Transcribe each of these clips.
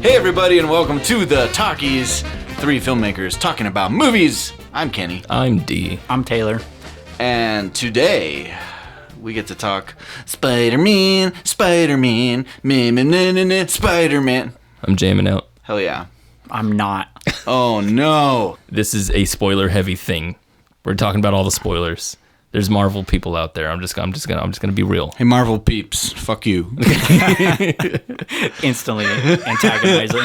Hey everybody, and welcome to the Talkies. Three filmmakers talking about movies. I'm Kenny. I'm D. I'm Taylor. And today we get to talk Spider-Man, Spider-Man, Spider-Man. I'm jamming out. Hell yeah. I'm not. Oh no. This is a spoiler-heavy thing. We're talking about all the spoilers. There's Marvel people out there. I'm just gonna be real. Hey Marvel peeps, fuck you. Instantly antagonizing.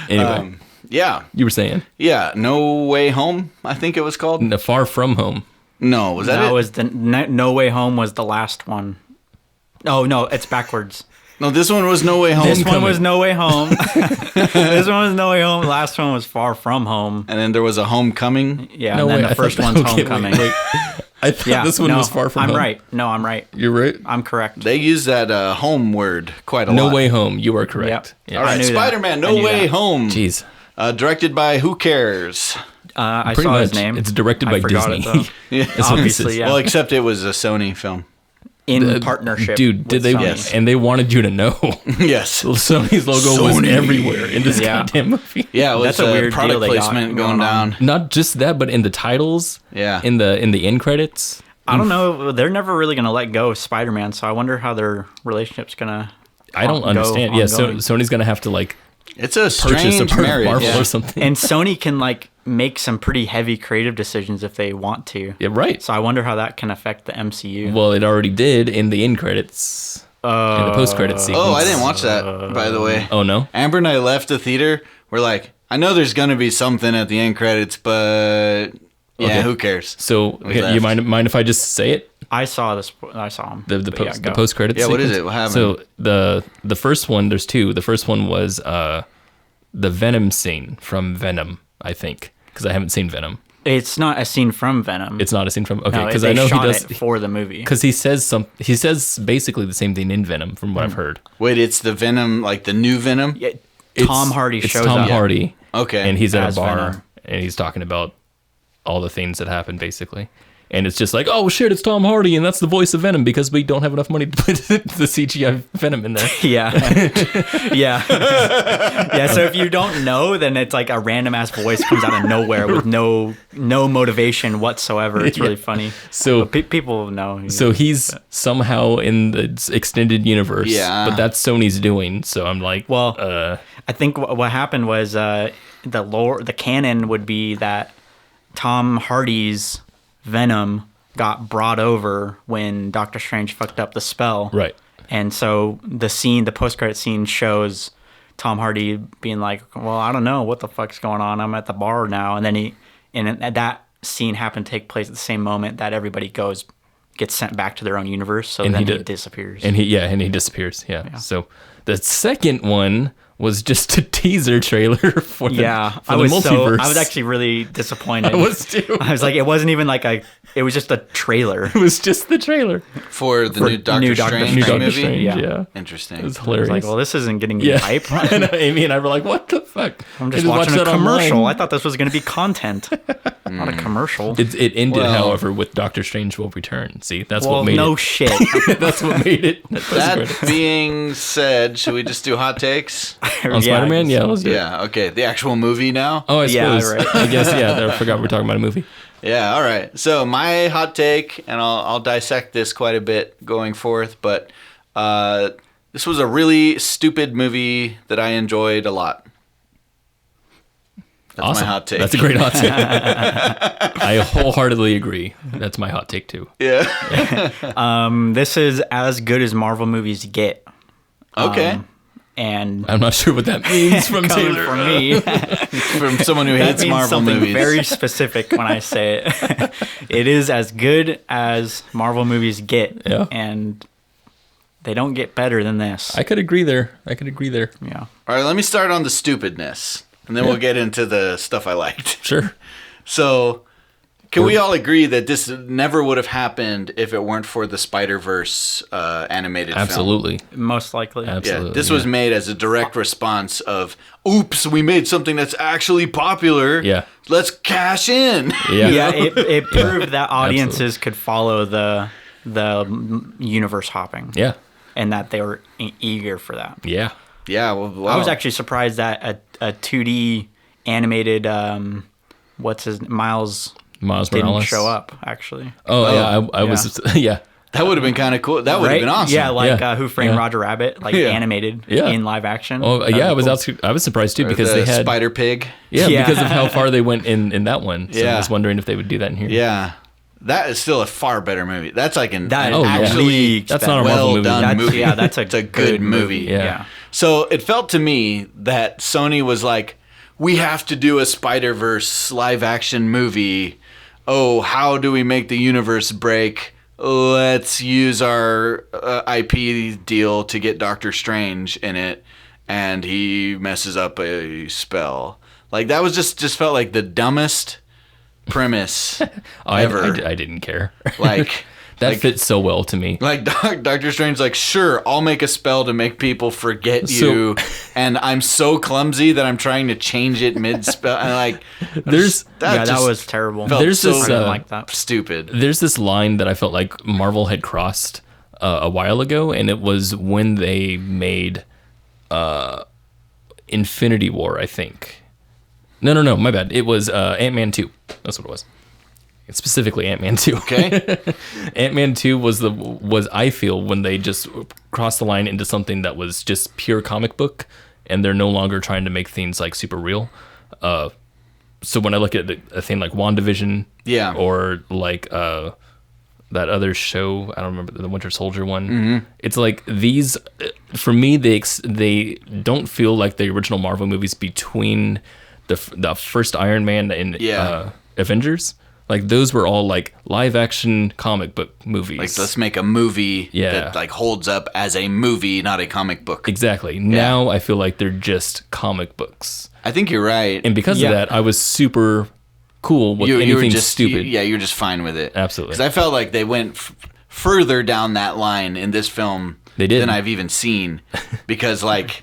Anyway, Yeah. you were saying Yeah, No Way Home, I think it was called. Far From Home. No, was that That it? was the No Way Home was the last one. Oh no, it's backwards. No, this one was No Way Home. This one was No Way Home. This one was No Way Home. The last one was Far From Home. And then there was a Homecoming. Yeah, No and then way, the first one's Homecoming. Wait. I thought Yeah, this one no, was Far From I'm Home. right. No, I'm right. You're right. I'm correct. They use that home word quite a lot. No Way Home. You are correct. Yep. Yeah. All right, knew that. Spider-Man, I No knew Way that. Home. Jeez. Directed by Who Cares? I Pretty saw much. his name. It's directed I by forgot Disney. It, though. Yeah. That's what this Obviously, is. yeah. Well, except it was a Sony film. In partnership. Dude, did with they? Sony. Yes. And they wanted you to know. Yes. Sony's logo was Sony. everywhere in this Yeah. goddamn movie. Yeah, it was That's a weird product deal they got placement going going on. down. Not just that, but in the titles. Yeah. In the end credits. I don't know. They're never really going to let go of Spider-Man, so I wonder how their relationship's going to I don't understand. Yeah, so Sony's gonna have to like It's a purchase a strange part of marriage. Marvel Yeah. or something. And Sony can like make some pretty heavy creative decisions if they want to. Yeah, right. So I wonder how that can affect the MCU. Well, it already did in the end credits. In the post credit sequence. Oh, I didn't watch that, by the way. Oh no. Amber and I left the theater. We're like, I know there's going to be something at the end credits, but yeah, Okay. who cares? So We you left. mind if I just say it? I saw this. I saw him. The post credit. Yeah, what is it? What happened? So the first one, there's two. The first one was the Venom scene from Venom, I think, because I haven't seen Venom. It's not a scene from Venom. It's not a scene from okay, no, because they I know he shot does it for the movie. because he says basically the same thing in Venom from what I've heard. Wait, it's the Venom, like the new Venom? Yeah, It's- Tom Hardy it's shows Tom up. Hardy. Okay. And he's at a As bar Venom. and he's talking about all the things that happened basically. And it's just like, oh shit, it's Tom Hardy and that's the voice of Venom because we don't have enough money to put the CGI Venom in there. Yeah. Yeah. Yeah. So if you don't know, then it's like a random ass voice comes out of nowhere with no motivation whatsoever. It's really funny. So People know. so he's somehow in the extended universe. Yeah. But that's Sony's doing. So I'm like, Well, I think what happened was the canon would be that Tom Hardy's Venom got brought over when Doctor Strange fucked up the spell. right. And so the post-credit scene shows Tom Hardy being like, well, I don't know what the fuck's going on. I'm at the bar now. And then that scene happened to take place at the same moment that everybody gets sent back to their own universe. So And then he he did- disappears. And he disappears. Yeah. So the second one was just a teaser trailer for the, for the multiverse. I was actually really disappointed. I was too. I was like, it wasn't even like it was just a trailer. It was just the trailer. For the new Doctor new Doctor Strange New Strange Doctor movie? Strange, Yeah. yeah. Interesting. It was I was hilarious. like, well, this isn't getting me yeah. hype. And Amy and I were like, what the fuck? I'm just I watching watched a that commercial. online. I thought this was going to be content, not a commercial. It ended, Well- however, with Doctor Strange will return. See, that's Well, what made no it. shit. That's what made it. That being said, should we just do hot takes? On Spider-Man? Yeah, let's do it. Yeah, okay. The actual movie now? Oh, I Yeah, suppose. right. I guess, yeah. I forgot we were talking about a movie. Yeah, all right. So my hot take, and I'll dissect this quite a bit going forth, but this was a really stupid movie that I enjoyed a lot. That's Awesome. my hot take. That's a great hot take. I wholeheartedly agree. That's my hot take, too. Yeah. This is as good as Marvel movies get. Okay. And I'm not sure what that means from coming Taylor. from me, From someone who that hates means Marvel something movies. very specific when I say it. It is as good as Marvel movies get. Yeah. And they don't get better than this. I could agree there. Yeah. All right, let me start on the stupidness, and then we'll get into the stuff I liked. Sure. So, can we all agree that this never would have happened if it weren't for the Spider-Verse animated film? Absolutely. Most likely. Absolutely. Yeah, this was made as a direct response of, oops, we made something that's actually popular. Yeah. Let's cash in. Yeah. Yeah, it proved that audiences could follow the universe hopping. Yeah. And that they were eager for that. Yeah. Yeah, well, I was actually surprised that a 2D animated Miles didn't Morales show up actually. Oh yeah, I was yeah. That would have been kind of cool. That would have been awesome. Yeah, like Yeah. Who Framed Yeah. Roger Rabbit, like Yeah. animated Yeah. in live action. Oh That'd yeah, be I was cool. I was surprised too because the they had Spider Pig. yeah, Yeah. because of how far they went in that one. So Yeah. I was wondering if they would do that in here. Yeah, that is still a far better movie. That's like an That actually leagues That's better. not a Marvel well movie. done That's- movie. yeah, that's a it's a good movie. Yeah. So it felt to me that Sony was like, we have to do a Spider-Verse live action movie. Oh, how do we make the universe break? Let's use our IP deal to get Doctor Strange in it, and he messes up a spell. Like that was just felt like the dumbest premise ever. I didn't care. Like that fits so well to me. like Doctor Strange's like, sure, I'll make a spell to make people forget you, and I'm so clumsy that I'm trying to change it mid spell. And like, There's That just was terrible. felt There's so this, I didn't like that. stupid. there's this line that I felt like Marvel had crossed a while ago, and it was when they made Infinity War, I think. No, my bad. It was Ant-Man 2. That's what it was. It's specifically Ant-Man 2. Okay, Ant-Man 2 was I feel when they just crossed the line into something that was just pure comic book, and they're no longer trying to make things like super real. So when I look at a thing like WandaVision, Yeah. or like that other show, I don't remember, the Winter Soldier one. It's like these, for me, they don't feel like the original Marvel movies between the first Iron Man and Yeah. Avengers. Like those were all like live action comic book movies. like let's make a movie Yeah. that like holds up as a movie, not a comic book. Exactly. Now I feel like they're just comic books. I think you're right. And because Yeah. of that, I was super cool with you were anything just stupid. yeah, you're just fine with it. Absolutely. Because I felt like they went further down that line in this film They did. than I've even seen. Because like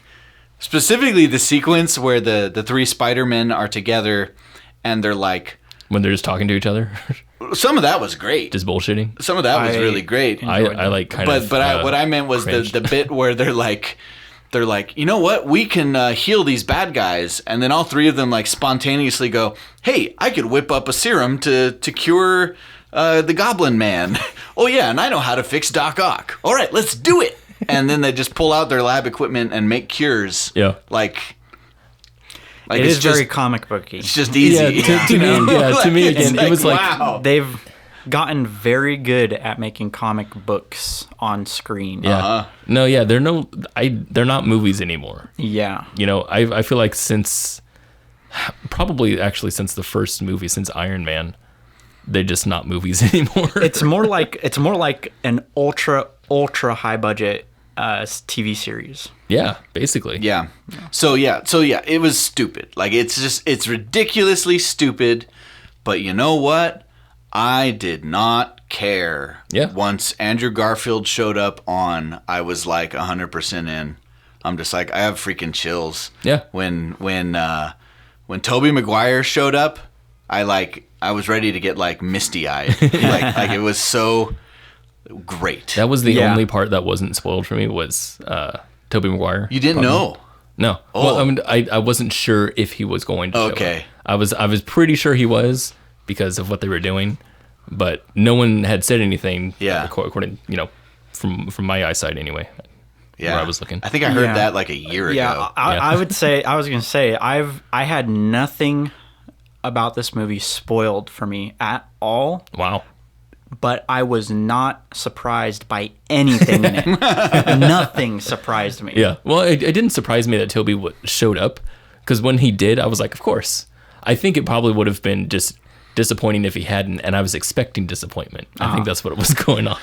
specifically the sequence where the three Spider-Men are together and they're like, When they're just talking to each other, some of that was great. just bullshitting. Some of that was I really great. I like kind of. What I meant was cringed. the bit where they're like, you know what? We can heal these bad guys, and then all three of them like spontaneously go, "Hey, I could whip up a serum to cure the Goblin Man." Oh yeah, and I know how to fix Doc Ock. All right, let's do it. And then they just pull out their lab equipment and make cures. Yeah. like It it's is just very comic booky. it's just easy. Yeah, to me, yeah, to me It's again, it was like wow. They've gotten very good at making comic books on screen. yeah, no, yeah, they're not movies anymore. Yeah. You know, I feel like since the first movie, since Iron Man, they're just not movies anymore. It's more like an ultra high budget TV series. yeah, basically. Yeah. So yeah, it was stupid. Like it's ridiculously stupid, but you know what? I did not care. Yeah. Once Andrew Garfield showed up on, I was like 100% in. I'm just like I have freaking chills. Yeah. When Tobey Maguire showed up, I was ready to get like misty-eyed. like it was so great. That was the Yeah. only part that wasn't spoiled for me was Tobey Maguire. You didn't know. No. Oh. Well, I mean, I wasn't sure if he was going to show Okay. up. I was pretty sure he was because of what they were doing, but no one had said anything. Yeah. According, from my eyesight anyway. Yeah. Where I was looking. I think I heard Yeah. that like a year Yeah, ago. I was gonna say I had nothing about this movie spoiled for me at all, Wow. but I was not surprised by anything in it. Nothing surprised me. Yeah. Well, it didn't surprise me that Toby showed up because when he did, I was like, of course. I think it probably would have been just disappointing if he hadn't, and I was expecting disappointment. I think that's what was going on.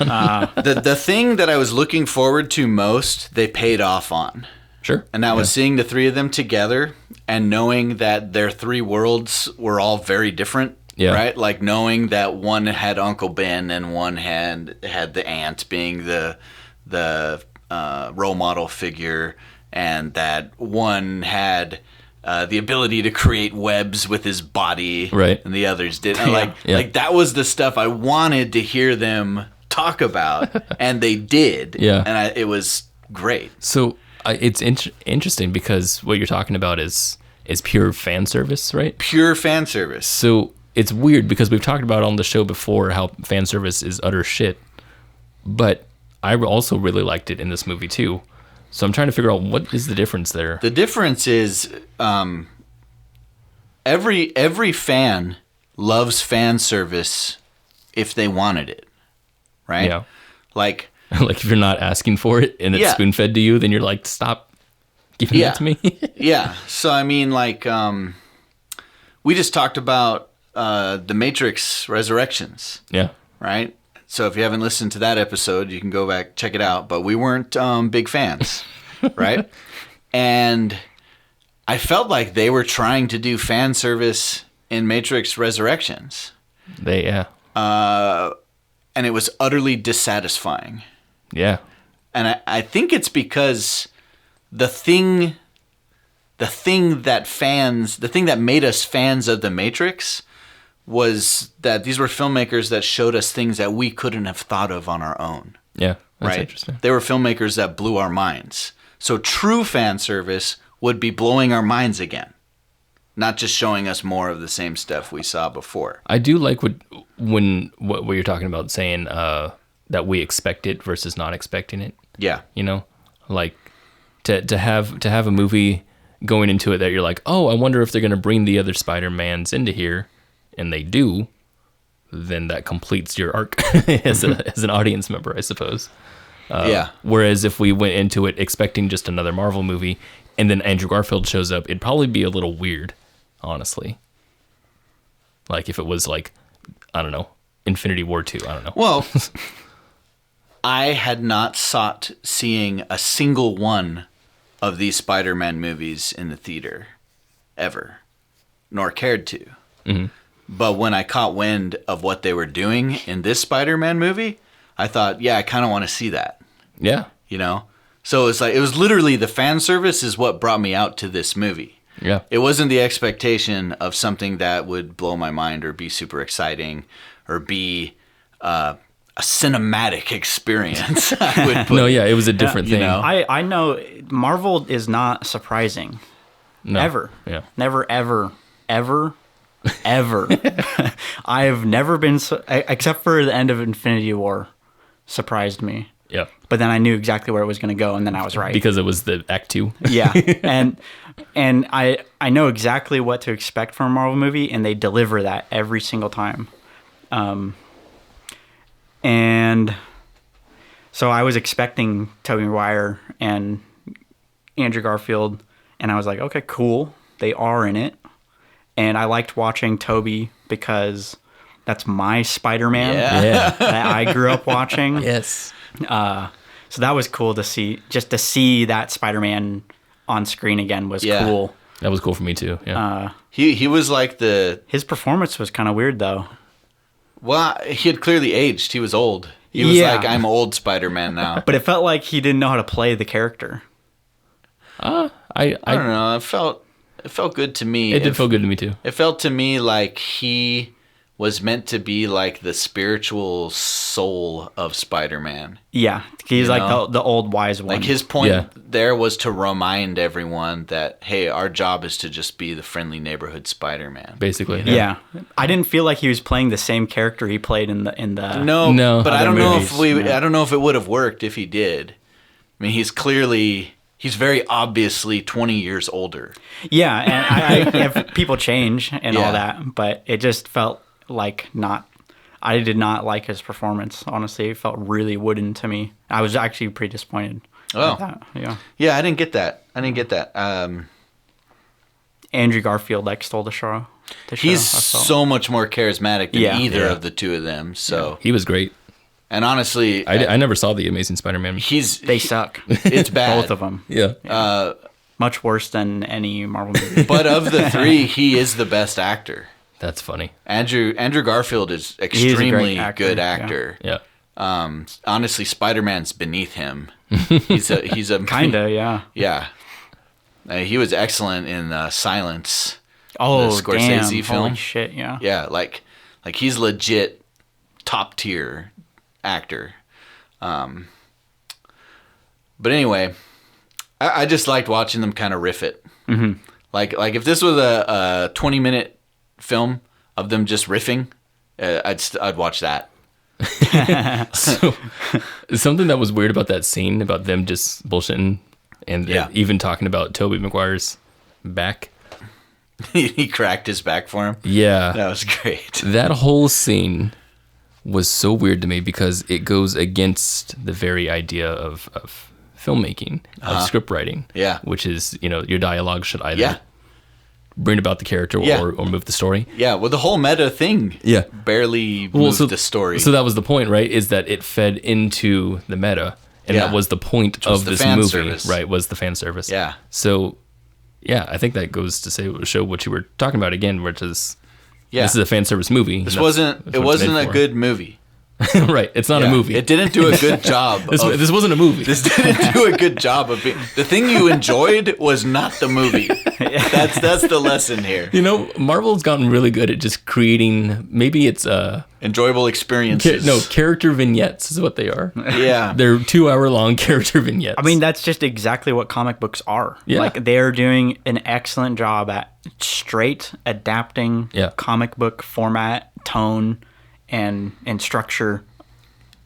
The thing that I was looking forward to most, they paid off on. Sure. And that was seeing the three of them together and knowing that their three worlds were all very different. Yeah. Right? Like knowing that one had Uncle Ben and one had the aunt being the role model figure, and that one had the ability to create webs with his body, Right. and the others didn't. Yeah. Like that was the stuff I wanted to hear them talk about, and they did. Yeah. And it was great. So It's interesting because what you're talking about is pure fan service, right? Pure fan service. So it's weird because we've talked about on the show before how fan service is utter shit, but I also really liked it in this movie too. So I'm trying to figure out what is the difference there. The difference is every fan loves fan service if they wanted it, right? Yeah. Like like if you're not asking for it and it's spoon fed to you, then you're like, stop giving it to me. Yeah. So I mean, like, we just talked about the Matrix Resurrections. Yeah. Right. So if you haven't listened to that episode, you can go back, check it out. But we weren't big fans, right? And I felt like they were trying to do fan service in Matrix Resurrections. And it was utterly dissatisfying. Yeah. And I think it's because the thing that made us fans of the Matrix was that these were filmmakers that showed us things that we couldn't have thought of on our own. Yeah, that's right? interesting. They were filmmakers that blew our minds. So true fan service would be blowing our minds again, not just showing us more of the same stuff we saw before. I do like what you're talking about, saying that we expect it versus not expecting it. Yeah. You know, like to have a movie going into it that you're like, oh, I wonder if they're going to bring the other Spider-Mans into here, and they do, then that completes your arc as an audience member, I suppose. Yeah. Whereas if we went into it expecting just another Marvel movie, and then Andrew Garfield shows up, it'd probably be a little weird, honestly. Like if it was like, I don't know, Infinity War 2, I don't know. Well, I had not sought seeing a single one of these Spider-Man movies in the theater ever, nor cared to. Mm-hmm. But when I caught wind of what they were doing in this Spider-Man movie, I thought, yeah, I kind of want to see that. Yeah. You know? So it's like, it was literally the fan service is what brought me out to this movie. Yeah. It wasn't the expectation of something that would blow my mind or be super exciting or be a cinematic experience. I would put, No, yeah, it was a different thing. you know? I know Marvel is not surprising. No. Ever. Yeah. Never, ever, ever, ever. I've never been, except for the end of Infinity War, surprised me. Yeah. But then I knew exactly where it was going to go, and then I was right. Because it was the Act 2. Yeah. And I know exactly what to expect from a Marvel movie, and they deliver that every single time. And so I was expecting Tobey Maguire and Andrew Garfield, and I was like, okay, cool. They are in it. And I liked watching Tobey because that's my Spider-Man that I grew up watching. Yes. So that was cool to see. Just to see that Spider-Man on screen again was cool. That was cool for me too. Yeah. He was like His performance was kind of weird though. Well, he had clearly aged. He was old. He was like, I'm old Spider-Man now. But it felt like he didn't know how to play the character. I don't know. It felt good to me. It did feel good to me too. It felt to me like he was meant to be like the spiritual soul of Spider-Man. Yeah, he's like the old wise one. Like his point there was to remind everyone that, hey, our job is to just be the friendly neighborhood Spider-Man. Basically. Yeah. I didn't feel like he was playing the same character he played in the No, but I don't movies. I don't know if it would have worked if he did. I mean, he's very obviously 20 years older. Yeah, and if people change and all that, but it just felt like I did not like his performance, honestly. It felt really wooden to me. I was actually pretty disappointed. Oh. That. Yeah. Yeah, I didn't get that. Andrew Garfield stole the show. He's so much more charismatic than either Yeah. of the two of them. So He was great. And honestly, I never saw the Amazing Spider-Man. They suck. It's bad. Both of them. Yeah. Much worse than any Marvel movie. But of the three, he is the best actor. That's funny. Andrew Garfield is extremely good actor. Yeah. Honestly, Spider-Man's beneath him. He's a Kinda, yeah. Yeah. He was excellent in Silence. Oh, the Scorsese damn. film. Holy shit, yeah. Yeah, like he's legit top tier actor. But anyway, I just liked watching them kind of riff it. Mm-hmm. Like if this was a 20-minute film of them just riffing, I'd watch that. So something that was weird about that scene about them just bullshitting and even talking about Tobey Maguire's back. He cracked his back for him. Yeah. That was great. That whole scene was so weird to me because it goes against the very idea of filmmaking, of script writing. Yeah. Which is, your dialogue should either bring about the character or move the story. Yeah, well, the whole meta thing barely moved the story. So that was the point, right? Is that it fed into the meta. And that was the point of this movie, service. Right? Was the fan service. Yeah. So, I think that goes to show what you were talking about again, which is this is a fan service movie. It wasn't a good movie. Right. It's not a movie. It didn't do a good job. This wasn't a movie. This didn't do a good job of being... The thing you enjoyed was not the movie. That's the lesson here. Marvel's gotten really good at just creating, maybe it's enjoyable experiences. Character vignettes is what they are. Yeah. They're 2-hour-long character vignettes. I mean, that's just exactly what comic books are. Yeah. Like, they're doing an excellent job at straight adapting comic book format, tone, and structure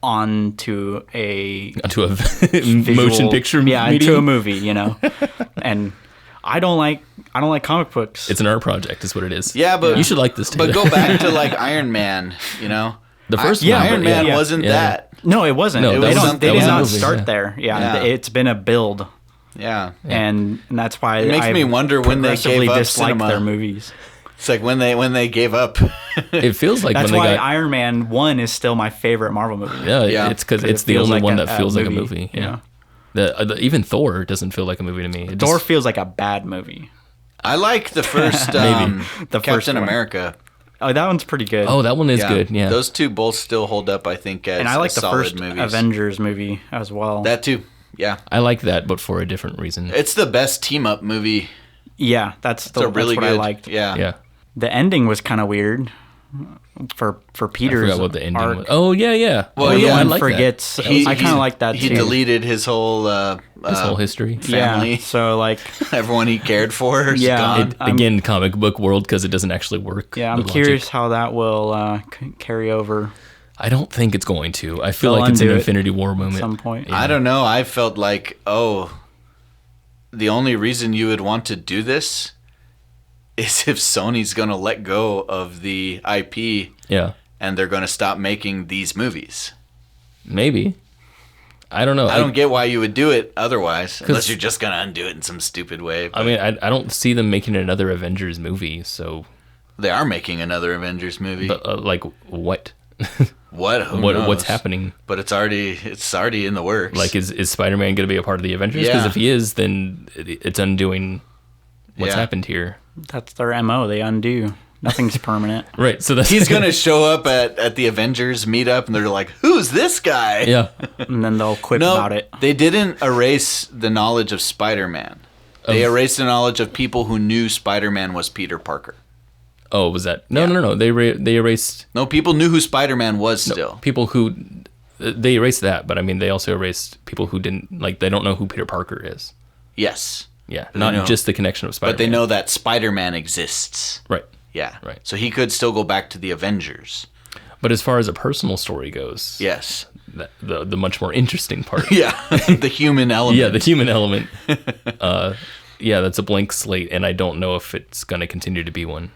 onto a motion picture medium. Into a movie, And I don't like comic books. It's an art project is what it is. Yeah, but you should like this too. But go back to like Iron Man, The first one, Iron Man wasn't that. No, it wasn't. No, they did not movie, start there. Yeah, it's been a build. Yeah. And that's why it makes me wonder when they gave up dislike cinema. their movies. It's like when they gave up. It feels like that's when they why got... Iron Man 1 is still my favorite Marvel movie. Yeah, it's because it's the only like one that feels like a movie. Yeah. Even Thor doesn't feel like a movie to me. Thor feels like a bad movie. I like the first Maybe. The Captain first one. America. Oh, that one's pretty good. Oh, that one is good. Yeah, those two both still hold up. I think as and I like the solid first movies. Avengers movie as well. That too. Yeah, I like that, but for a different reason. it's the best team up movie. Yeah, that's Really that's what good. I liked. Yeah. The ending was kind of weird for Peter's I forgot what the ending arc. was. Oh yeah. Well, Everyone I like forgets. He- I kind of like that He too. deleted his whole His whole history. family. Yeah, so like, Everyone he cared for is Yeah. gone. Again, comic book world because it doesn't actually work. yeah, I'm the logic. curious how that will carry over I don't think it's going to. I feel They'll like it's an undo it Infinity War moment. at some point. I don't know. I felt like, the only reason you would want to do this is if Sony's going to let go of the IP Yeah, and they're going to stop making these movies. maybe. I don't know. I don't get why you would do it otherwise, unless you're just going to undo it in some stupid way. I mean, I don't see them making another Avengers movie. So, They are making another Avengers movie. but like what? What? Who knows? What's happening? But it's already in the works. Like, is Spider-Man going to be a part of the Avengers? Because Yeah. if he is, then it's undoing what's Yeah. happened here. That's their MO. They undo. Nothing's permanent. Right. So that's he's going to show up at the Avengers meetup, and they're like, "Who's this guy?" yeah. And then they'll quip No, about it. they didn't erase the knowledge of Spider-Man. They erased the knowledge of people who knew Spider-Man was Peter Parker. Oh, was that no? They erased No, people knew who Spider-Man was still. people who they erased that, but I mean they also erased people who didn't like. They don't know who Peter Parker is. Yes. Yeah, But not they know- just the connection of Spider-Man. But they know that Spider-Man exists. right. Yeah. Right. So he could still go back to the Avengers. But as far as a personal story goes, Yes. the much more interesting part. Yeah. The human element. Yeah, the human element. That's a blank slate, and I don't know if it's going to continue to be one.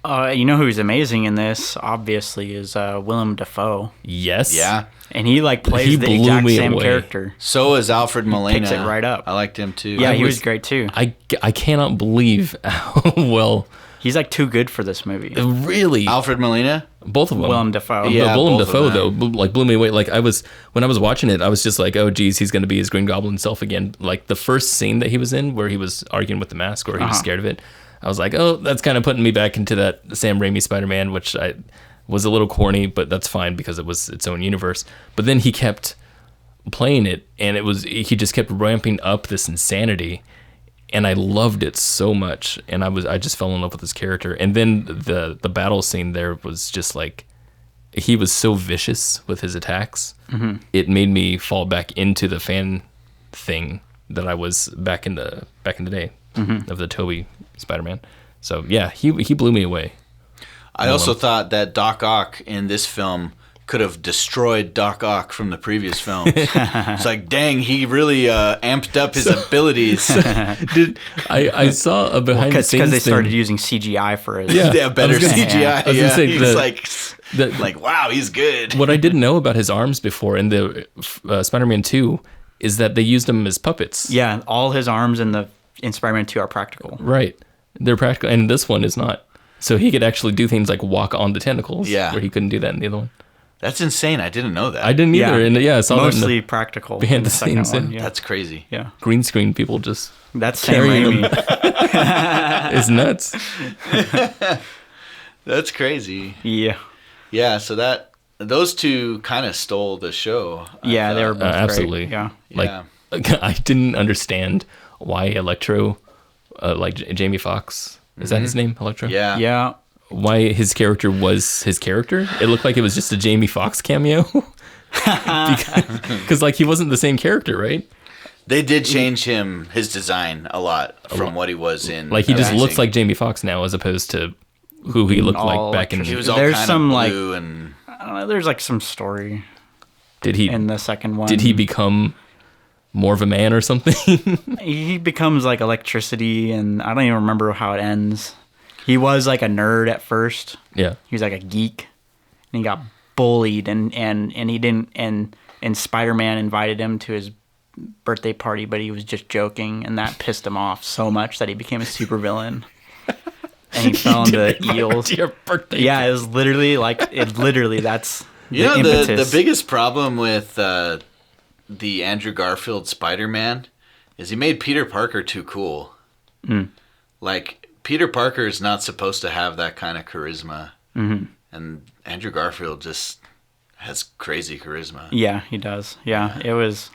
You know who's amazing in this? Obviously, is Willem Dafoe, Yes. Yeah. and he plays He the blew exact me same away. character. So is Alfred Molina. picks it right up. I liked him too. Yeah, I he was- was great too. I cannot believe how well. He's like too good for this movie. Really, Alfred Molina? both of them. Willem Dafoe. Yeah. But Willem both of Dafoe them. though, blew me away. Like when I was watching it, I was just like, oh geez, he's gonna be his Green Goblin self again. Like the first scene that he was in, where he was arguing with the mask, or he was scared of it. I was like, oh, that's kind of putting me back into that Sam Raimi Spider-Man, which I was a little corny, but that's fine because it was its own universe. But then he kept playing it, and he just kept ramping up this insanity. And I loved it so much, and I just fell in love with his character. And then the battle scene there was just like, he was so vicious with his attacks. Mm-hmm. It made me fall back into the fan thing that I was back in the day of the Tobey Spider-Man. So yeah, he blew me away. I also thought that Doc Ock in this film could have destroyed Doc Ock from the previous films. It's like, dang, he really amped up his abilities. I saw a behind the scenes because they thing. started using CGI for it. Yeah, better CGI. I was gonna say he's the- wow, he's good. What I didn't know about his arms before in the Spider-Man 2 is that they used them as puppets. Yeah, all his arms in Spider-Man 2 are practical. Right. They're practical, and this one is not. So he could actually do things like walk on the tentacles, where he couldn't do that in the other one. That's insane. I didn't know that. I didn't either, and I saw mostly that practical. behind the second scenes. one, yeah. That's crazy. Yeah, green screen people just that's Sam carrying Raimi. it's nuts. That's crazy. Yeah, Yeah, so those two kind of stole the show. yeah, they were both absolutely. great. Yeah, Like I didn't understand why Electro, like Jamie Foxx, is that his name, Electro? Yeah. yeah. Why his character was his character? It looked like it was just a Jamie Foxx cameo. Because like he wasn't the same character, right? They did change his design a lot from what he was in. Like he just Amazing. looks like Jamie Foxx now, as opposed to who he looked like back in. He was all There's kind some, of like- blue and I don't know, there's like some story Did he? in the second one. Did he become more of a man or something? He becomes like electricity, and I don't even remember how it ends. He was like a nerd at first. Yeah. He was like a geek, and he got bullied, and he didn't. And Spider-Man invited him to his birthday party, but he was just joking, and that pissed him off so much that he became a supervillain. And he fell into eels. Your birthday. Yeah, it was literally that's you know impetus. the biggest problem with the Andrew Garfield Spider-Man is he made Peter Parker too cool. Like Peter Parker is not supposed to have that kind of charisma, and Andrew Garfield just has crazy charisma. Yeah, he does. Yeah, it was.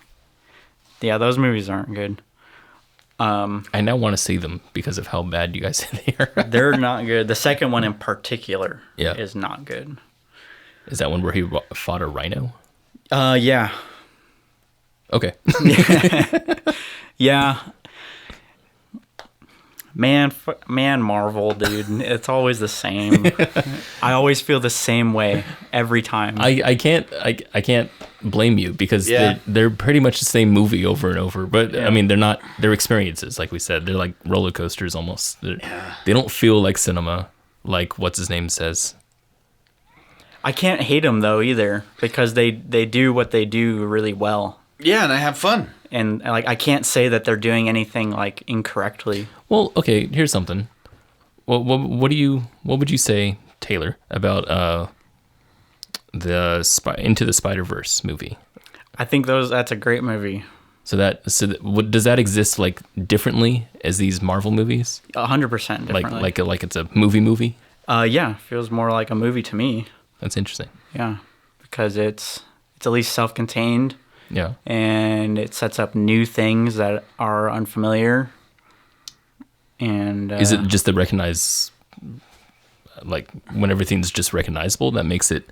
Yeah, those movies aren't good. I now want to see them because of how bad you guys say they are. They're not good. The second one in particular Yeah. is not good. Is that one where he fought a rhino? Yeah. Okay. Yeah. Man, Marvel, dude. It's always the same. I always feel the same way every time. I can't blame you because Yeah. they're pretty much the same movie over and over. But I mean, they're experiences, like we said. They're like roller coasters almost. They don't feel like cinema, like what's his name says. I can't hate them though either because they do what they do really well. Yeah, and I have fun. And like I can't say that they're doing anything like incorrectly. Well, okay, here's something. What would you say, Taylor, about the Into the Spider-Verse movie? I think that's a great movie. So does that exist like differently as these Marvel movies? 100% differently. Like it's a movie? Yeah, feels more like a movie to me. That's interesting. Yeah, because it's at least self-contained. Yeah. And it sets up new things that are unfamiliar. And Is it just the recognize, like when everything's just recognizable, that makes it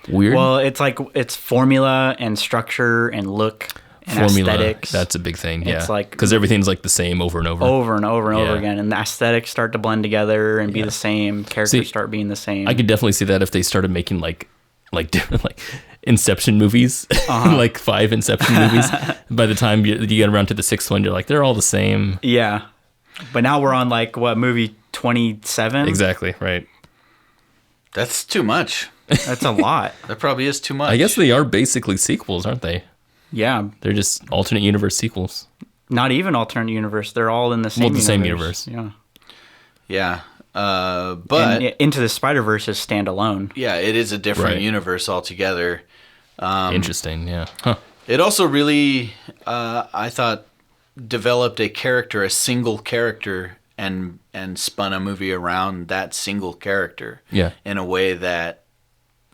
weird? Well, it's like it's formula and structure and look and aesthetics. That's a big thing. Yeah, It's like- because everything's like the same over and over. over and over and over Yeah. again, and the aesthetics start to blend together and be the same. Characters start being the same. I could definitely see that if they started making like different like Inception movies, like 5 Inception movies. By the time you get around to the 6th one, you're like, they're all the same. Yeah, but now we're on like what movie 27? Exactly right. That's too much. That's a lot. That probably is too much. I guess they are basically sequels, aren't they? Yeah, They're just alternate universe sequels. not even alternate universe. They're all in the same. Well, the same universe. universe. Yeah. Yeah. But And Into the Spider-Verse is standalone. yeah, it is a different Right. universe altogether. Interesting. Yeah. Huh. It also really, I thought, developed a single character, and spun a movie around that single character. Yeah. In a way that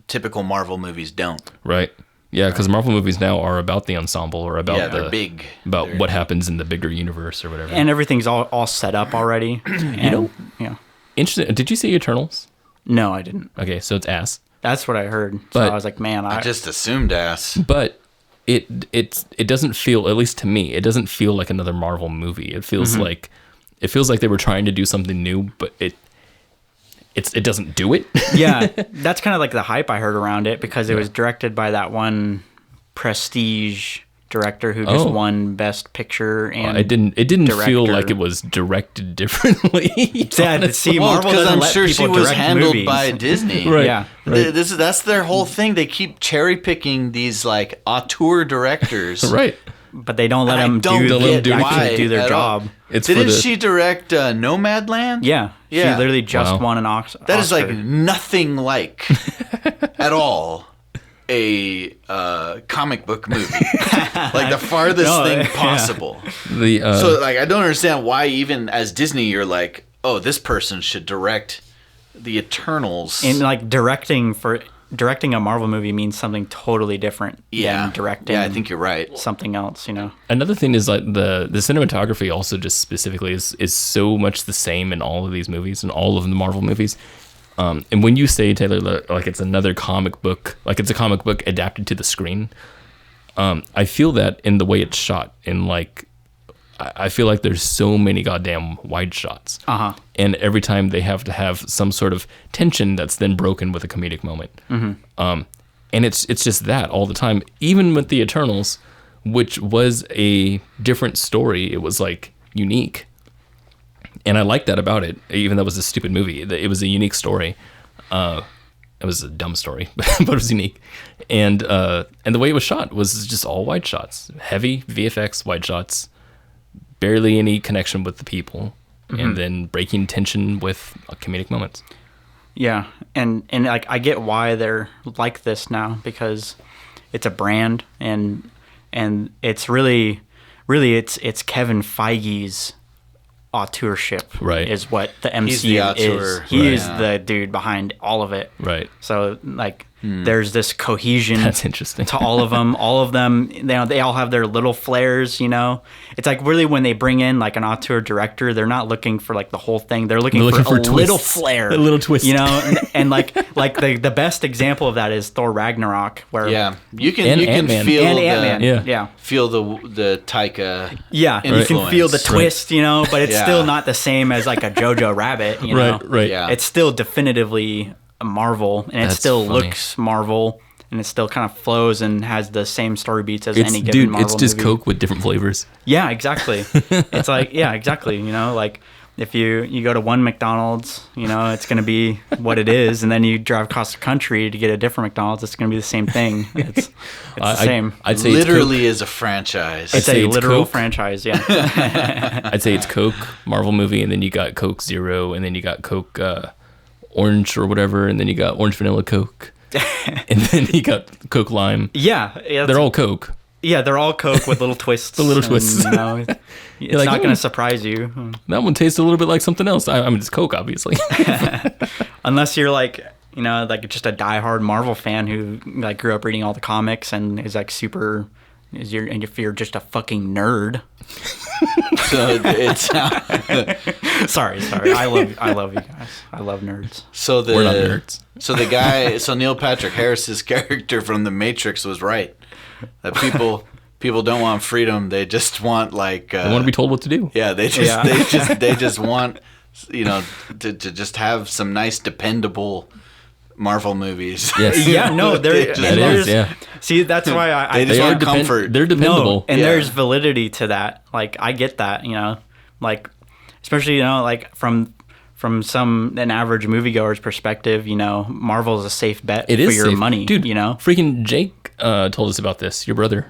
typical Marvel movies don't. Right. Yeah, because Marvel movies now are about the ensemble or about They're big. about They're- what happens in the bigger universe or whatever. And everything's all set up already. And, yeah. Interesting. Did you see Eternals? No, I didn't. Okay, so it's ass. That's what I heard. So But- I was like, man, I just assumed ass. But it doesn't feel, at least to me, it doesn't feel like another Marvel movie. It feels like they were trying to do something new, but it doesn't do it. Yeah, that's kind of like the hype I heard around it, because it was directed by that one prestige director who just won Best Picture, and it didn't director. feel like it was directed differently. Yeah, see, Well, Marvel because doesn't I'm let sure she people was direct handled movies. by Disney. Right. Yeah. That's their whole thing. They keep cherry picking these like auteur directors. Right. But they don't let I them don't do, get why actually do their at all. job. It's Didn't for the, she direct Nomadland? Yeah, Yeah. she literally just Wow. won an Oscar. That is like nothing like at all a comic book movie. Like the farthest No, thing yeah. possible. the So like I don't understand why even as Disney you're like, oh, this person should direct the Eternals. And like directing a Marvel movie means something totally different than directing. Yeah, I think you're right. something else. another thing is like the cinematography also just specifically is so much the same in all of these movies and all of the Marvel movies. And when you say, Taylor, like it's another comic book, like it's a comic book adapted to the screen, I feel that in the way it's shot. In like, I feel like there's so many goddamn wide shots. And every time they have to have some sort of tension that's then broken with a comedic moment. And it's just that all the time. Even with the Eternals, which was a different story, it was like unique. And I like that about it, even though it was a stupid movie. It was a unique story. It was a dumb story, but it was unique. And the way it was shot was just all wide shots. Heavy VFX wide shots. Barely any connection with the people. And then breaking tension with comedic moments. Yeah, and like I get why they're like this now, because it's a brand, and it's really it's Kevin Feige's auteurship, Right. is what the MCU He's the auteur, is. He right. is the dude behind all of it. Right. So like there's this cohesion That's interesting. to all of them. All of them, they all have their little flares, It's like really when they bring in like an auteur director, they're not looking for like the whole thing. They're looking for a little twists. flair. A little twist. And like the best example of that is Thor Ragnarok, where Yeah, you can And you can Ant-Man. feel and the, Ant-Man. Yeah. feel the Taika. Yeah, you can feel the influence. twist, but it's Yeah. still not the same as like a Jojo Rabbit, Right. Yeah. It's still definitively a Marvel, and it That's still funny. looks Marvel, and it still kind of flows and has the same story beats as It's, any given Marvel it's just movie. Coke with different flavors. Yeah, exactly. It's like, yeah, exactly. Like if you go to one McDonald's, it's going to be what it is, and then you drive across the country to get a different McDonald's, it's going to be the same thing. It's the same. I'd say Literally is a franchise. It's say a it's literal Coke. franchise, yeah. I'd say it's Coke Marvel movie, and then you got Coke Zero, and then you got Coke Orange or whatever, and then you got Orange Vanilla Coke, and then you got Coke Lime. Yeah, They're all Coke. Yeah, they're all Coke with little twists. The little twists. And, it's like, not "Hmm." going to surprise you. That one tastes a little bit like something else. I mean, it's Coke, obviously. Unless you're like, like just a diehard Marvel fan who like grew up reading all the comics and is like super, and if you're just a fucking nerd. So it's Sorry. I love you guys. I love nerds. so the We're not nerds. So the guy, so Neil Patrick Harris's character from The Matrix was right. That people don't want freedom; they just want like. I want to be told what to do. Yeah, they just Yeah. they just want to just have some nice dependable Marvel movies. Yes. Yeah, no, That is, yeah. See, that's why I They just They are want comfort. They're dependable. No, and Yeah. there's validity to that. Like I get that, like especially like from an average moviegoer's perspective, Marvel is a safe bet It for is your safe. money. Dude. Freaking Jake told us about this. Your brother,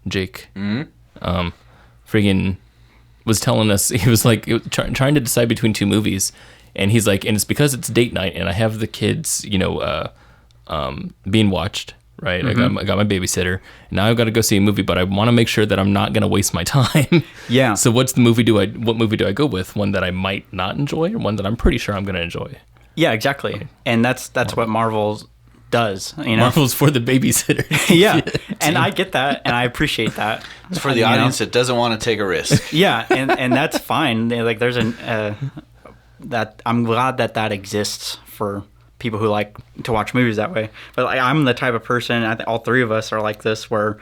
Jake. Freaking was telling us, he was like trying to decide between two movies, and he's like, and it's because it's date night, and I have the kids, being watched. Right, I got my babysitter. Now I've got to go see a movie, but I want to make sure that I'm not going to waste my time. Yeah. So what movie do I go with? One that I might not enjoy, or one that I'm pretty sure I'm going to enjoy? Yeah, exactly. And that's what Marvel does. Marvel's for the babysitter. Yeah, and I get that, and I appreciate that. It's for the audience that doesn't want to take a risk. Yeah, and that's fine. Like there's that I'm glad that exists for people who like to watch movies that way. But like, I'm the type of person, I think all three of us are like this, where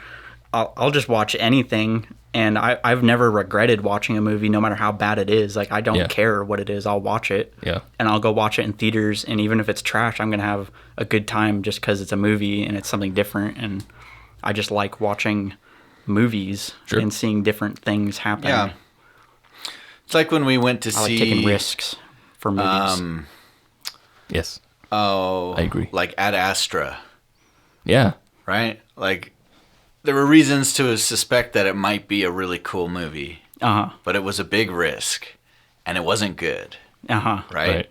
I'll just watch anything, and I've never regretted watching a movie, no matter how bad it is. Like, I don't care what it is. I'll watch it. Yeah. And I'll go watch it in theaters, and even if it's trash, I'm gonna have a good time just because it's a movie and it's something different. And I just like watching movies and seeing different things happen. Yeah. It's like when we went to I like see taking risks for movies. Yes. Oh, I agree. Like Ad Astra, Yeah. right? Like, there were reasons to suspect that it might be a really cool movie, but it was a big risk, and it wasn't good, right?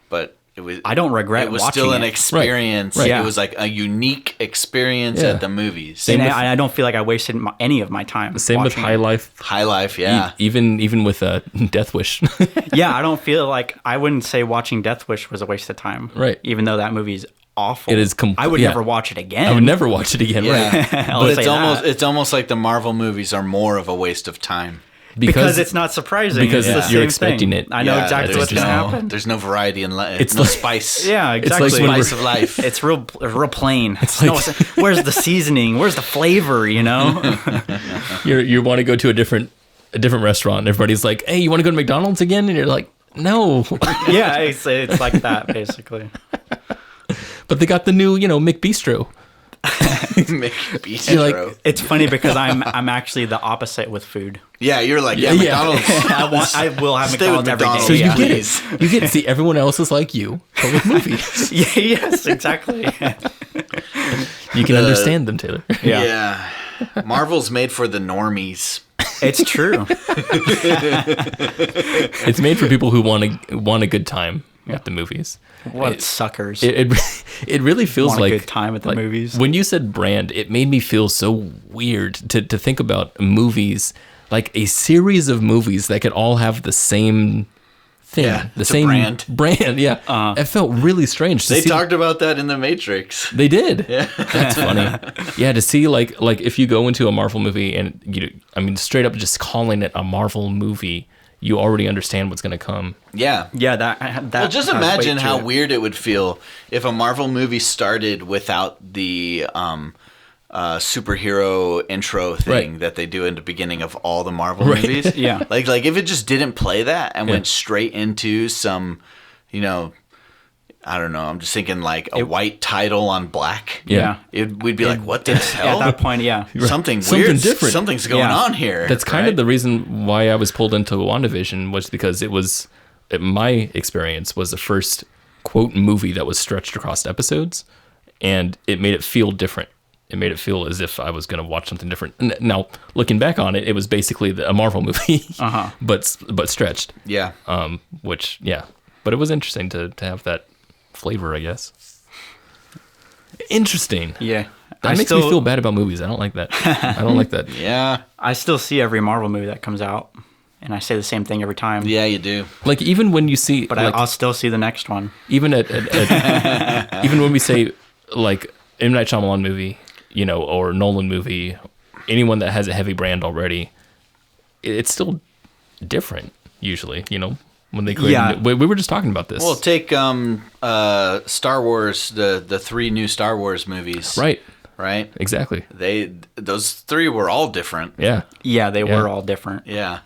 But it was. I don't regret it was watching still an it. experience. Right. It was like a unique experience at the movies. And I don't feel like I wasted any of my time. Same with High Life. High Life, yeah. Even with Death Wish. Yeah, I don't feel like I wouldn't say watching Death Wish was a waste of time. Right. Even though that movie's awful. It is I would never watch it again. I would never watch it again. Yeah. Right. But it's almost like the Marvel movies are more of a waste of time. Because it's not surprising. Because it's the you're same expecting thing. it. I know exactly what's going to happen. There's no variety in life. It's no like- spice. Yeah, It's exactly. like when Spice of life. It's real plain. It's like- Where's the seasoning? Where's the flavor? You know? you want to go to a different restaurant and everybody's like, hey, you want to go to McDonald's again? And you're like, no. Yeah, it's like that basically. But they got the new, McBistro. McBistro. You're like- It's funny because I'm actually the opposite with food. Yeah, you're like, Yeah. McDonald's. I will have Stay with McDonald's every day. McDonald's. So you yeah. get Please. it. You get to see everyone else is like you, but with movies. Yeah, yes, exactly. You can understand them, Taylor. Yeah. Marvel's made for the normies. It's true. It's made for people who want a good time at the movies. What suckers. It really feels Want a like good time at the movies. When you said brand, it made me feel so weird to think about movies, like a series of movies that could all have the same thing, Yeah, the it's a same brand. Yeah, it felt really strange. To They see. talked about that in The Matrix. They did. Yeah, that's funny. Yeah, to see like if you go into a Marvel movie and straight up just calling it a Marvel movie, you already understand what's going to come. Yeah. Yeah, that Well, just has imagine weight to how it. weird it would feel if a Marvel movie started without the superhero intro thing Right. that they do in the beginning of all the Marvel Right. movies. Yeah. Like if it just didn't play that and went straight into some, I don't know. I'm just thinking like a white title on black. Yeah. We'd be like, what the hell? At that point, yeah. Something Something weird. different. Something's going Yeah. on here. That's kind right? of the reason why I was pulled into WandaVision, was because my experience was the first quote movie that was stretched across episodes, and it made it feel different. It made it feel as if I was going to watch something different. Now, looking back on it, it was basically a Marvel movie, but stretched. Yeah. But it was interesting to have that flavor, I guess. Interesting. Yeah. That makes me feel bad about movies. I don't like that. I don't like that. Yeah. I still see every Marvel movie that comes out, and I say the same thing every time. Yeah, you do. Like even when you see, But like, I'll still see the next one. even at even when we say like M. Night Shyamalan movie, or Nolan movie, anyone that has a heavy brand already, it's still different usually. When they create, Yeah. we were just talking about this. Well, take Star Wars, the 3 new Star Wars movies. right, Right? exactly. Those 3 were all different. Yeah, Yeah, they Yeah. were all different. Yeah.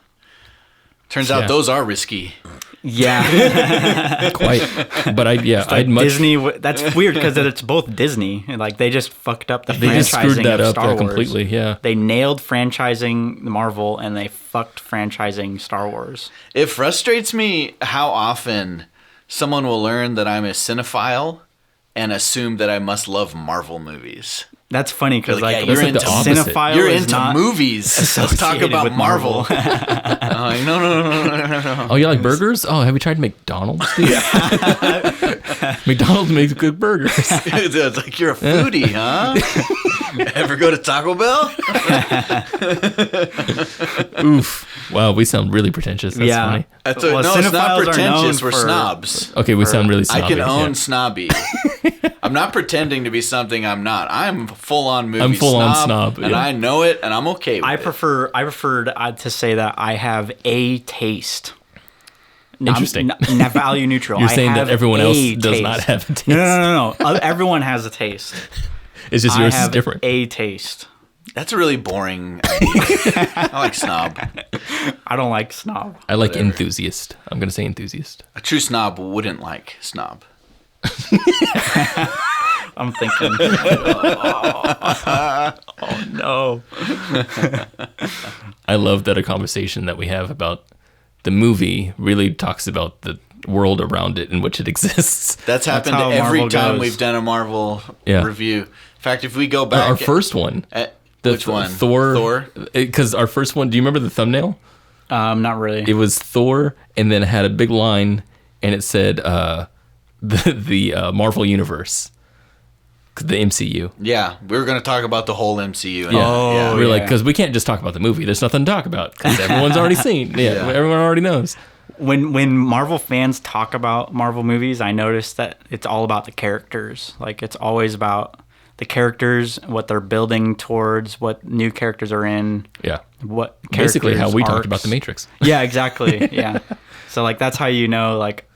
Turns out Yeah. those are risky. Yeah. quite. But I'd much. Disney. That's weird because it's both Disney. Like they just fucked up the They franchising just screwed that of up Star Wars completely. Yeah. They nailed franchising the Marvel and they fucked franchising Star Wars. It frustrates me how often someone will learn that I'm a cinephile and assume that I must love Marvel movies. That's funny because Like, like, yeah, you're like the into opposite. cinephile You're is into not movies. Let's talk associated about with Marvel. I'm like, no. Oh, you like burgers? Oh, have you tried McDonald's? McDonald's makes good burgers. It's like, you're a foodie, huh? Ever go to Taco Bell? Oof. Wow, we sound really pretentious. That's Yeah. funny. That's Well, no, it's not cinephiles are pretentious. known We're for- snobs. Okay, we sound really I snobby. can own yeah. snobby. I'm not pretending to be something I'm not. I'm full on movie I'm full-on snob, and yeah. I know it, and I'm okay with I it. prefer to say that I have a taste. Interesting. Not value neutral. You're I saying that have everyone else a does taste. not have a taste. No. Everyone has a taste. It's just I yours have is different. a taste. That's a really boring idea. I like snob. I don't like snob. I like Whatever. enthusiast. I'm gonna say enthusiast. A true snob wouldn't like snob. I'm thinking. Oh no. I love that a conversation that we have about the movie really talks about the world around it in which it exists. That's happened how every Marvel time goes. we've done a Marvel Yeah. review. In fact, if we go back, Our first one. which one? Thor. Because our first one, do you remember the thumbnail? Not really. It was Thor, and then it had a big line, and it said the Marvel Universe, the MCU. Yeah, we were going to talk about the whole MCU. Yeah. Oh, We're like, yeah. because we can't just talk about the movie. There's nothing to talk about because everyone's already seen. Yeah, Yeah. everyone already knows. When Marvel fans talk about Marvel movies, I notice that it's all about the characters. Like, it's always about the characters, what they're building towards, what new characters are in, Yeah. what Basically, how characters' we talked arcs. about the Matrix. Yeah, exactly. Yeah. So like that's how you know like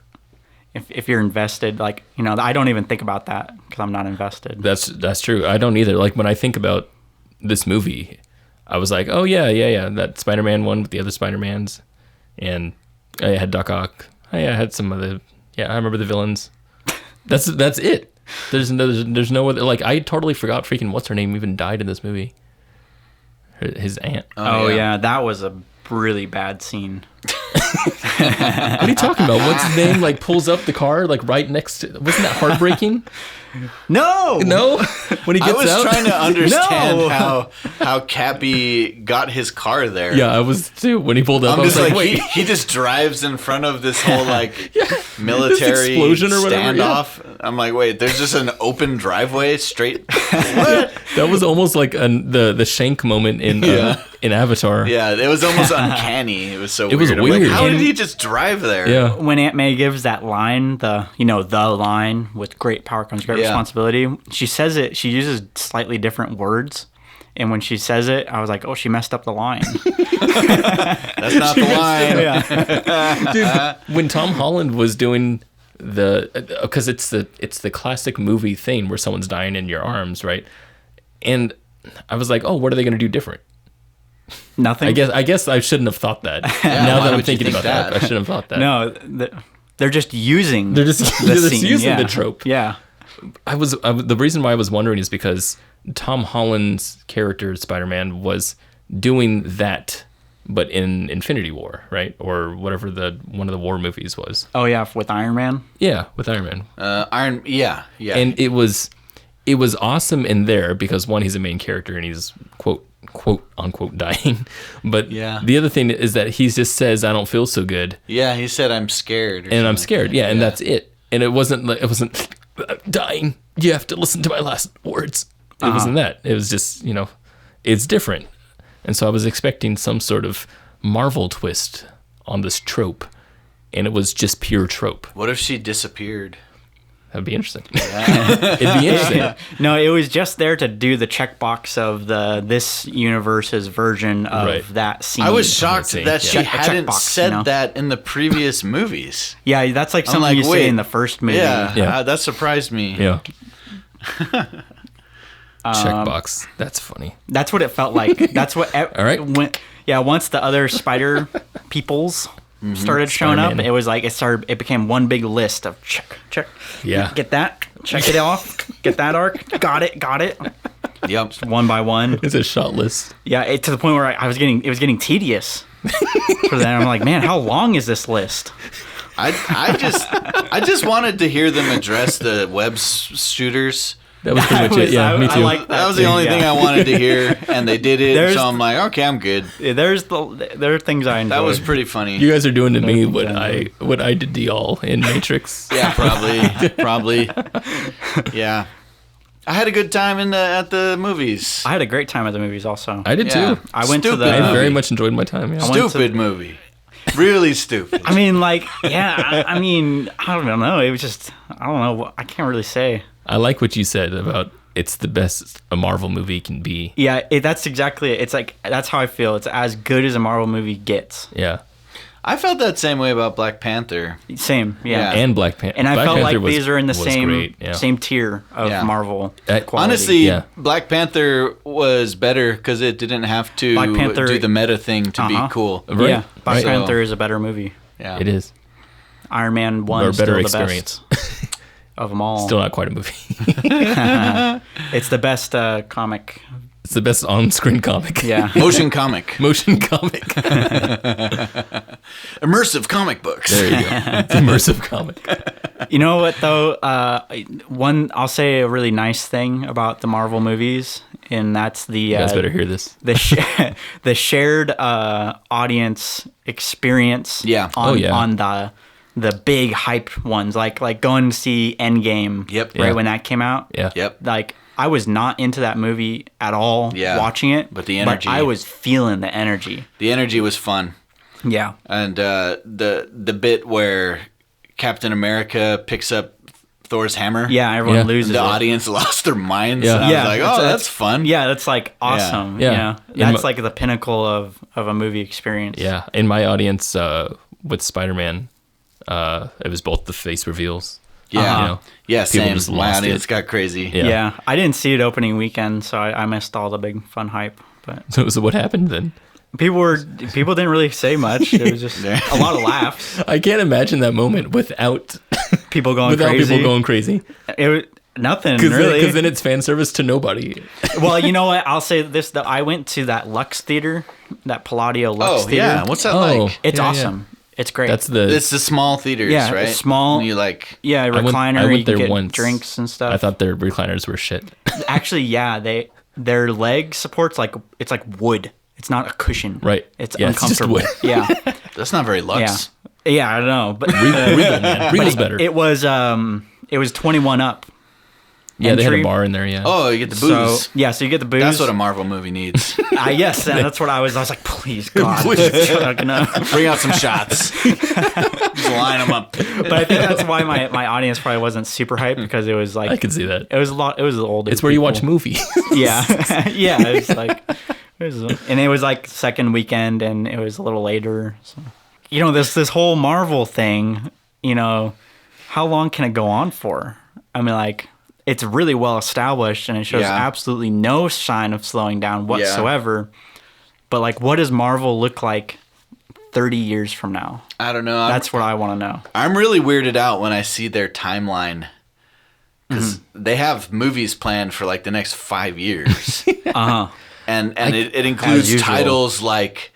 if you're invested. Like I don't even think about that because I'm not invested. That's true. I don't either. Like when I think about this movie, I was like, oh yeah, that Spider-Man one with the other Spider-Mans, and I had Doc Ock. I had some of the. Yeah, I remember the villains. That's it. There's no other. Like I totally forgot freaking what's her name even died in this movie. His aunt. Oh yeah, that was a really bad scene. What are you talking about? What's his name? Like pulls up the car like right next to. Wasn't that heartbreaking? No. No. When he I gets was out. trying to understand No. how Cappy got his car there. Yeah, I was too. When he pulled up, I'm I was just like, wait. he just drives in front of this whole like military explosion or whatever, standoff. I'm like, wait, there's just an open driveway straight. What? That was almost like the Shank moment in Avatar. Yeah, it was almost uncanny. It was so It was weird. I'm like, weird. how did And- he just drive there? Yeah. When Aunt May gives that line, the line, with great power comes great Yeah. responsibility. She says it. She uses slightly different words, and when she says it, I was like, oh, she messed up the line. That's not the line. Yeah. Dude, when Tom Holland was doing because it's the classic movie thing where someone's dying in your arms, right? And I was like, oh, what are they going to do different? Nothing. I guess I shouldn't have thought that. Yeah, now why that I'm would you thinking think about that, that? I shouldn't have thought that. No, they're just using. They're just scene, using yeah. the trope. Yeah. The reason why I was wondering is because Tom Holland's character Spider-Man was doing that, but in Infinity War, right, or whatever one of the war movies was. Oh yeah, with Iron Man. Yeah, with Iron Man. Yeah. And it was awesome in there because one, he's a main character and he's quote unquote dying, but Yeah. the other thing is that he just says, "I don't feel so good," Yeah, he said, "I'm scared," or and I'm something scared. like Yeah, that. and that's it. And it wasn't dying. You have to listen to my last words. It wasn't that. It was just it's different. And so I was expecting some sort of Marvel twist on this trope, and it was just pure trope. What if she disappeared? That'd be interesting. It'd be interesting. No, it was just there to do the checkbox of this universe's version of Right. that scene. I was shocked see. that she Yeah. A hadn't checkbox, said that in the previous movies. Yeah, that's like I'm something like, you wait. say in the first movie. Yeah, Yeah. that surprised me. Yeah. Checkbox. That's funny. That's what it felt like. That's what. All right. Once the other spider peoples started showing up, Spider-Man. it was like it became one big list of check. Yeah. Get that. Check it off. Get that arc. Got it. Yep. One by one. It's a shot list. Yeah, to the point where it was getting tedious. For that, I'm like, man, how long is this list? I just wanted to hear them address the web shooters. That was pretty much it. Yeah, me too. I like That was the only thing I wanted to hear, and they did it. There's- So I'm like, okay, I'm good. There are things I enjoy. That was pretty funny. You guys are doing to me what I did to y'all in Matrix. Yeah, probably. Yeah, I had a good time at the movies. I had a great time at the movies. Also, I did Yeah. too. I went to Stupid the. I movie. very much enjoyed my time. Yeah. went to- Stupid movie. Really stupid. I mean, like, yeah. I mean, I don't know. It was just, I don't know. I can't really say. I like what you said about it's the best a Marvel movie can be. Yeah, that's exactly it. It's like that's how I feel. It's as good as a Marvel movie gets. Yeah. I felt that same way about Black Panther. Same, yeah. And Black Panther. And I Black felt Panther like these are in the was same great, yeah. same tier of Yeah. Marvel quality. Honestly, Yeah. Black Panther was better because it didn't have to Black Panther- do the meta thing to be cool. Right, yeah, Black right. Panther is a better movie. Yeah, It is. Iron Man 1 Or is better still the experience. best of them all. Still not quite a movie. It's the best comic. It's the best on-screen comic. Yeah. Motion comic, Motion comic. immersive comic books. There you go. It's immersive comic. You know what though? I'll say a really nice thing about the Marvel movies, and that's the You guys better hear this. the shared audience experience. Yeah. On the big hype ones, like going to see Endgame. Yep. Right Yeah. when that came out. Yeah. Yep. Like I was not into that movie at all. Yeah. Watching it, But the energy. I was feeling the energy. The energy was fun, Yeah. and the bit where Captain America picks up Thor's hammer. Yeah. Everyone Yeah. loses. The it. audience lost their minds. Yeah. And I Yeah, was like, it's- oh, that's fun. Yeah, that's like awesome. Yeah. You know? Yeah. That's like the pinnacle of a movie experience. Yeah. In my audience with Spider-Man, it was both the face reveals. Yeah. You know, Yeah, people same. just My lost audience it. got crazy. Yeah. Yeah. I didn't see it opening weekend, so I missed all the big fun hype. But So what happened then? people didn't really say much. It was just a lot of laughs. I can't imagine that moment without People going crazy. people going crazy. It was nothing Because really. then it's fan service to nobody. Well, you know what? I'll say this: that I went to that Lux Theater, that Palladio Lux Oh, Theater. yeah. What's that Oh. like? It's Yeah, awesome. It's great. That's the. It's the small theaters, Yeah, right? it's small. And you like, yeah, recliner. I went you there can get once. drinks and stuff. I thought their recliners were shit. Actually, yeah, their leg supports it's like wood. It's not a cushion. Right. It's Yeah, it's just uncomfortable. wood. Yeah. that's not very Yeah. luxe. Yeah, I don't know, but Regal, man. Regal's better. it was 21 up. Yeah, they had entry. a bar in there. Yeah. Oh, you get the So booze. yeah, so you get the booze. That's what a Marvel movie needs. Yes, that's what I was like, please God, Please. Fucking no. Bring out some shots. Just line them up. But I think that's why my audience probably wasn't super hyped, because it was like I could see that. it was a lot. It was older. It's where you watch people. movies. Yeah, yeah. It's like, and it was like second weekend, and it was a little later. So. You know, this whole Marvel thing. You know, how long can it go on for? I mean, like, it's really well established, and it shows Yeah. absolutely no sign of slowing down whatsoever. But like, what does Marvel look like 30 years from now? I don't know. That's what I want to know. I'm really weirded out when I see their timeline because they have movies planned for like the next 5 years, Uh huh. and it includes usual. titles like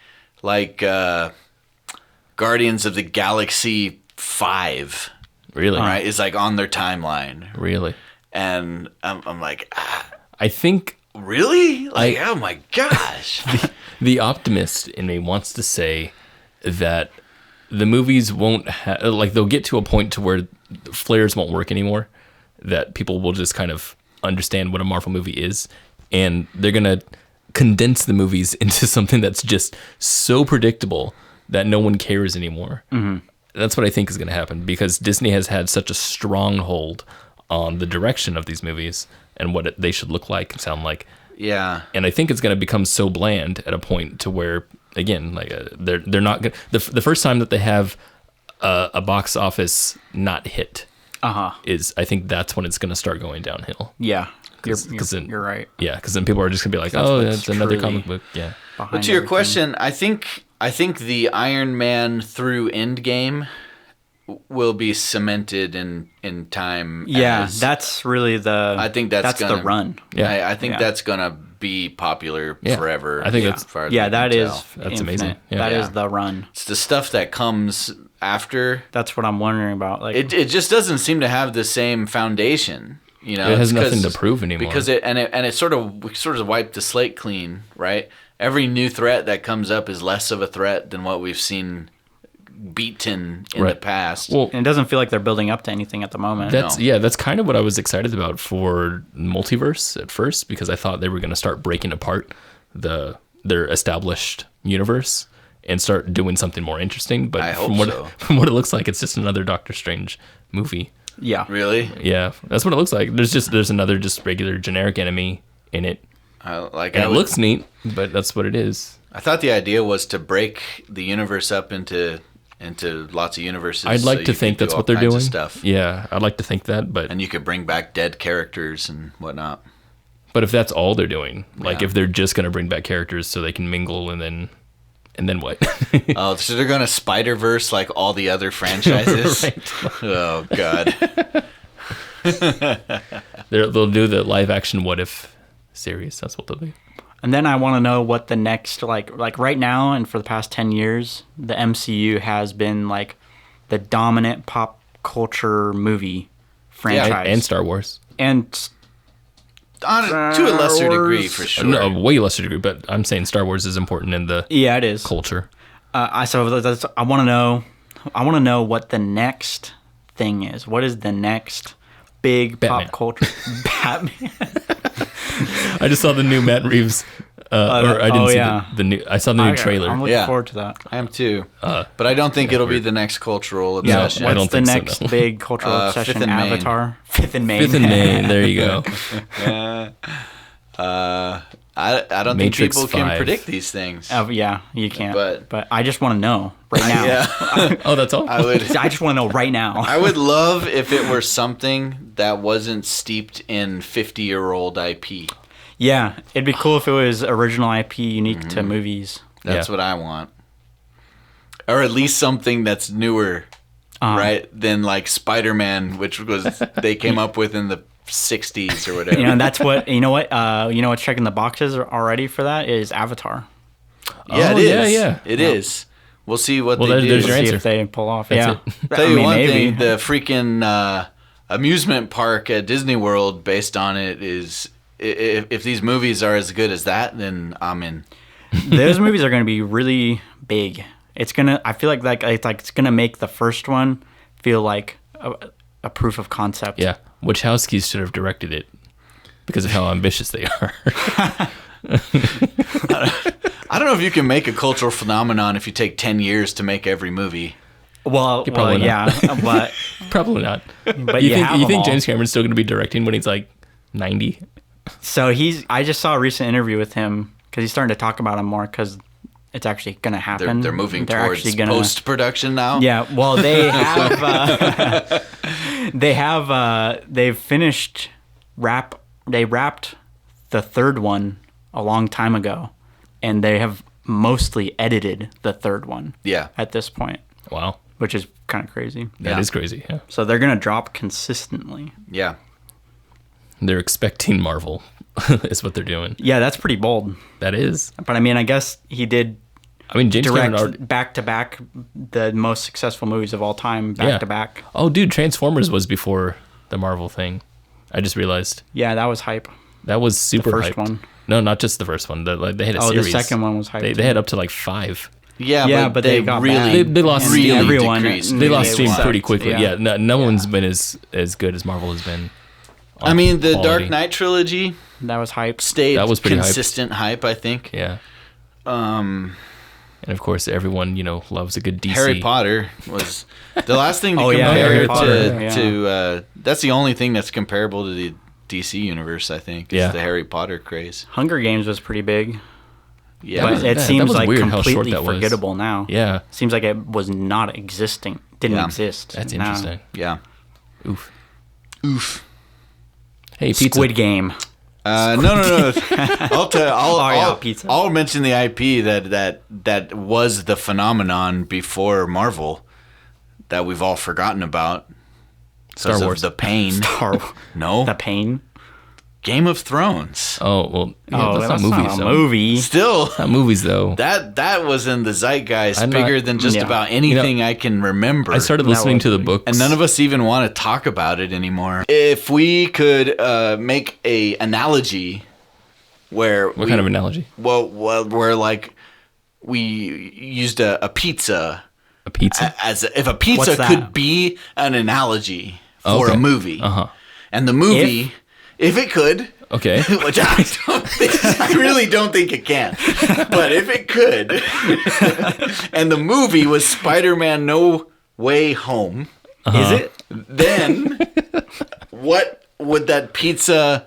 Guardians of the Galaxy 5. Really? Right, is like on their timeline, Really? and I'm like, I think really? Like, oh my gosh. the optimist in me wants to say that the movies won't like they'll get to a point to where flares won't work anymore, that people will just kind of understand what a Marvel movie is, and they're gonna condense the movies into something that's just so predictable that no one cares anymore. Mm-hmm. That's what I think is going to happen, because Disney has had such a strong hold on the direction of these movies and what they should look like and sound like. Yeah. And I think it's going to become so bland at a point to where, again, like they're not going. The first time that they have a box office not hit is, I think that's when it's going to start going downhill. Yeah. Then, You're right. Yeah, because then people are just going to be like, That's oh, what's that's another truly comic book. Yeah. Behind But to your everything. question, I think the Iron Man through Endgame will be cemented in time. Yeah, as- that's really the. I think that's the gonna- run. Yeah. I think Yeah. that's gonna be popular Yeah. forever. I think as that's- far as Yeah, we that can is tell. That's infinite. amazing. Yeah. That is Yeah. the run. It's the stuff that comes after. That's what I'm wondering about. Like, It just doesn't seem to have the same foundation. You know, It has It's nothing 'cause- to prove anymore. because it sort of wiped the slate clean, right? Every new threat that comes up is less of a threat than what we've seen beaten in the Right. past. Well, and it doesn't feel like they're building up to anything at the moment. that's kind of what I was excited about for multiverse at first, because I thought they were going to start breaking apart their established universe and start doing something more interesting. But I hope from what so. from what it looks like, it's just another Doctor Strange movie. Yeah. Really? Yeah, that's what it looks like. There's another just regular generic enemy in it, and it looks neat, but that's what it is. I thought the idea was to break the universe up into into lots of universes. I'd like so to you think could do that's all what they're kinds of doing. Stuff. Yeah, I'd like to think that, but And you could bring back dead characters and whatnot. but if that's all they're doing, like Yeah. if they're just gonna bring back characters so they can mingle and then what? Oh, so they're going to Spider-Verse like all the other franchises? Right. Oh, God. They'll do the live action What If series. That's what they'll do. And then I want to know what the next like right now and for the past 10 years, the MCU has been like the dominant pop culture movie franchise. And Star Wars. And To a lesser degree, for sure. No, a way lesser degree, but I'm saying Star Wars is important in the yeah, it is. culture. I want to know what the next thing is. What is the next big Batman. pop culture? Batman. I just saw the new Matt Reeves. Or I didn't see yeah. the new. I saw the new Okay, trailer. I'm looking Yeah. forward to that. I am too. But I don't think it'll be the next cultural Yeah, obsession. I don't what's the think so, next no. big cultural obsession? 5th and Main. Avatar. 5th and Main. 5th and Main. There you go. I don't Matrix think people 5. can predict these things. Yeah, you can't. But- But I just want to know right now. Yeah, Oh, that's all. I would. I just want to know right now. I would love if it were something that wasn't steeped in 50-year-old IP. Yeah, it'd be cool if it was original IP unique Mm-hmm. to movies. That's Yeah. what I want. Or at least something that's newer, right? Than like Spider-Man, which was they came up with in the 60s or whatever. You know, and that's what you know what's checking the boxes already for that is Avatar. Yeah, Oh, it yeah, is. yeah. It is. We'll see what Well, they do. there's your See answer. if they pull off. That's yeah. it. Tell you one maybe. thing: the freaking amusement park at Disney World, based on it, is if these movies are as good as that, then I'm in. Those movies are going to be really big. It's gonna. I feel like it's gonna make the first one feel like a proof of concept. Yeah, Wachowskis should have directed it because of how ambitious they are. I don't know if you can make a cultural phenomenon if you take 10 years to make every movie. Well, probably not. yeah, but Probably not. but you you have think them all. James Cameron's still going to be directing when he's like 90? So I just saw a recent interview with him because he's starting to talk about it more because it's actually going to happen. They're moving They're towards actually gonna- post-production now. Yeah, well, they have they've finished they wrapped the third one a long time ago, and they have mostly edited the third one. Yeah. At this point, Wow. which is kind of crazy. That is crazy. Yeah. So they're gonna drop consistently. Yeah. They're expecting Marvel is what they're doing. Yeah, that's pretty bold. That is. But I mean, I guess he did I mean, James Cameron already, direct back to back the most successful movies of all time back to back. Oh, dude, Transformers was before the Marvel thing. I just realized. Yeah, that was hype. That was super first hyped. one? No, not just the first one. They had a Oh, series. the second one was hyped. They had up to like 5. Yeah, Yeah, but but they they got really, bad. They lost really steam. Everyone- decreased. They Yeah, lost it steam sucked. pretty quickly. Yeah. Yeah, no one's been as good as Marvel has been. I mean, the Dark quality. Knight trilogy That was hype. stayed That was pretty hyped. consistent hype, I think. Yeah. And of course, everyone loves a good DC. Harry Potter was the last thing to Oh, yeah, compare Harry to, Potter, yeah. to that's the only thing that's comparable to the DC universe, I think, is Yeah. the Harry Potter craze. Hunger Games was pretty big, Yeah, That but was- it that seems was like weird how short completely that was. forgettable now. Yeah, Seems like it was not existing. Didn't Yeah. exist. that's now. interesting. yeah. Oof. Oof. Hey, pizza. Squid Game. No. I'll pizza. I'll mention the IP that was the phenomenon before Marvel that we've all forgotten about. Star 'Cause of Wars. the pain. Or No, the Pain. Game of Thrones. Oh well, yeah, that's not not movies. a though. movie. Still, Not movies though. that was in the zeitgeist I'm bigger not- than just yeah. about anything I can remember. I started That listening was to the big. books, And none of us even want to talk about it anymore. If we could make a analogy where What kind of analogy? Well, where like we used a pizza A pizza? as if a pizza What's that? could be an analogy for Okay. a movie, Uh-huh. and the movie, if it could. Okay. Which I really don't think it can. But if it could, and the movie was Spider-Man No Way Home, Is it? then what would that pizza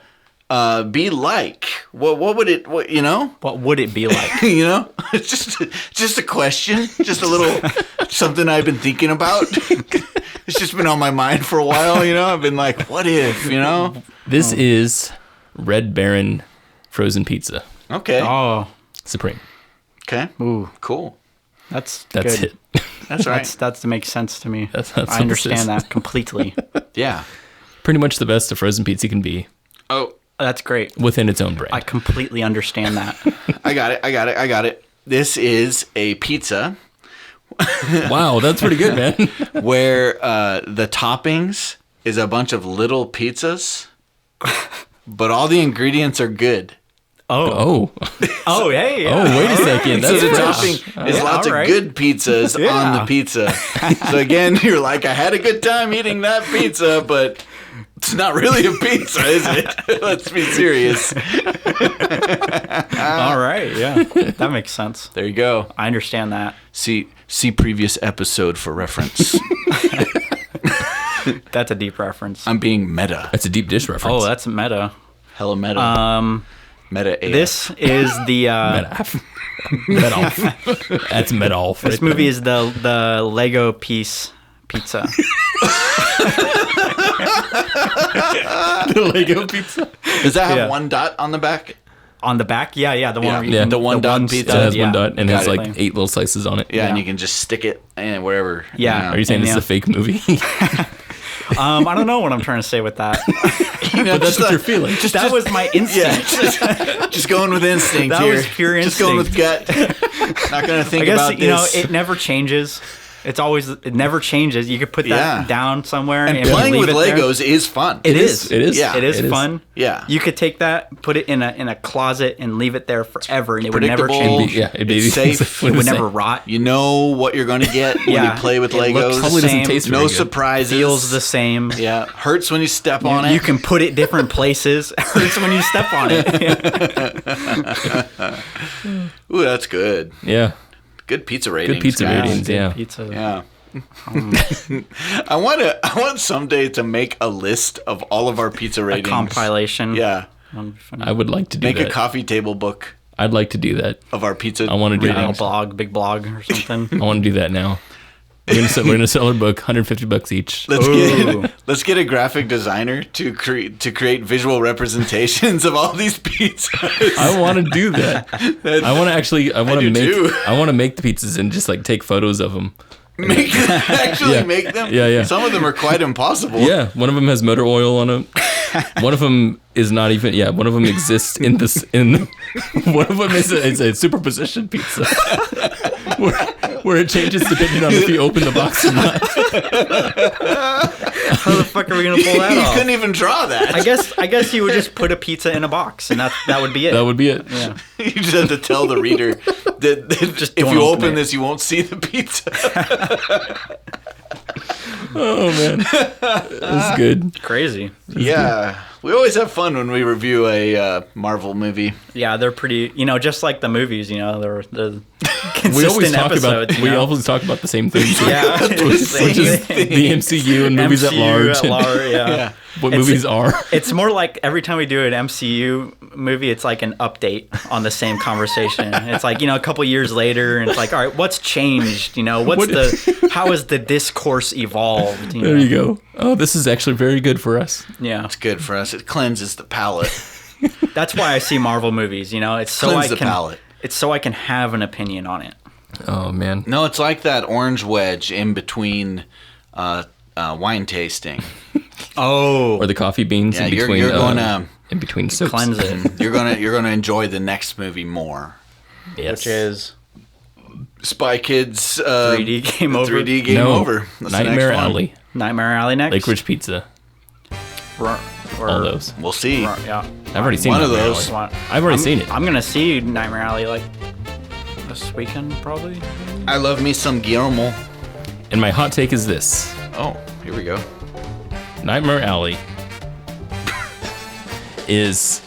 be like? What would it? What you know? What would it be like? You know, it's just a question, just a little something I've been thinking about. It's just been on my mind for a while. You know, I've been like, what if? You know, This is Red Baron frozen pizza. okay, Oh, Supreme. okay, ooh, cool. that's That's good. it. That's right. That makes sense to me. That's I what this is. understand that completely. Yeah. Pretty much the best a frozen pizza can be Oh, That's great. within its own brand. I completely understand that. I got it. This is a pizza Wow, that's pretty good, man. where the toppings is a bunch of little pizzas, but all the ingredients are good. Oh, Oh, hey. oh, wait a second. So That's the fresh. topping is Yeah, lots all right. of good pizzas Yeah. on the pizza. So again, you're like, I had a good time eating that pizza, but it's not really a pizza, is it? Let's be serious. All right. Yeah. That makes sense. There you go. I understand that. See previous episode for reference. That's a deep reference. I'm being meta. That's a deep dish reference. Oh, that's meta. Hella meta. Meta AF. This is the Medolf. That's Medolf. this movie is the Lego piece pizza. the Lego pizza. Does that have Yeah. one dot on the back? On the back, yeah, the one. Yeah. Where you Yeah. can, The one dot pizza. It has yeah. one dot and Got has it. like 8 little slices on it. Yeah, and Yeah. you can just stick it and wherever. Yeah. Are you saying And this is a fake movie? I don't know what I'm trying to say with that. You know, But that's just what you're like- feeling. That was my instinct. Yeah, just going with instinct That here. was pure Just going with gut. Not gonna think I guess about you know this. it never changes. It never changes. You could put that Yeah. down somewhere and and playing leave with it there. Legos is fun. It is. It is. Yeah. It is fun. Yeah. You could take that, put it in a closet, and leave it there forever, and it would never predictable. change. Yeah, it'd be It's safe. It Wouldn't would say. never rot. You know what you're gonna get when Yeah. you play with It looks Legos. Probably the doesn't same. taste No very good. surprises. Feels the same. Yeah. Hurts when you step on it. You can put it different places. Hurts when you step on it. Ooh, that's good. Yeah. Good pizza ratings. Good pizza guys. ratings, yeah. Pizza. Yeah. I want someday to make a list of all of our pizza A ratings. compilation. Yeah. I would like to do Make that. a coffee table book I'd like to do that. of our pizza. I want to do A that. big blog or something. I want to do that now. We're gonna sell our book, $150 each. Ooh. Let's get a graphic designer to create visual representations of all these pizzas. I want to do that. I want to do too. make the pizzas and just like take photos of them. Make them. Yeah. Some of them are quite impossible. Yeah, one of them has motor oil on it. One of them is not even. Yeah, one of them exists in this. One of them is a superposition pizza, where it changes depending on if you open the box or not. How the fuck are we gonna pull that You off? couldn't even draw that. I guess you would just put a pizza in a box, and that would be it. That would be it. Yeah. You just have to tell the reader that Just if don't you open open it. this, you won't see the pizza. Oh man, that's good. Crazy. Yeah, we always have fun when we review a Marvel movie. Yeah, they're pretty. Just like the movies. They're consistent We always talk episodes. about. We always talk about the same things. Yeah, Which is the MCU and movies at large. yeah. What It's- movies are. It's more like every time we do an MCU movie, it's like an update on the same conversation. It's like, a couple years later, and it's like, all right, what's changed? How has the discourse evolved? There you go. Oh, this is actually very good for us. Yeah. It's good for us. It cleanses the palate. That's why I see Marvel movies, It's so Cleanse I the can palate. It's so I can have an opinion on it. Oh man. No, it's like that orange wedge in between wine tasting. Oh. Or the coffee beans Yeah, in you're between. gonna in between soaps. Cleanse it. you're gonna enjoy the next movie more. Yes. Which is Spy Kids 3D Game Over. 3D Game No. Over. That's the Nightmare next one. Alley. Nightmare Alley next. Lake Ridge Pizza. Or, All those. We'll see. Yeah. I've already seen One of Nightmare those. Alley. I've already seen it. I'm gonna see Nightmare Alley like this weekend probably. I love me some Guillermo. And my hot take is this: Oh, here we go. Nightmare Alley is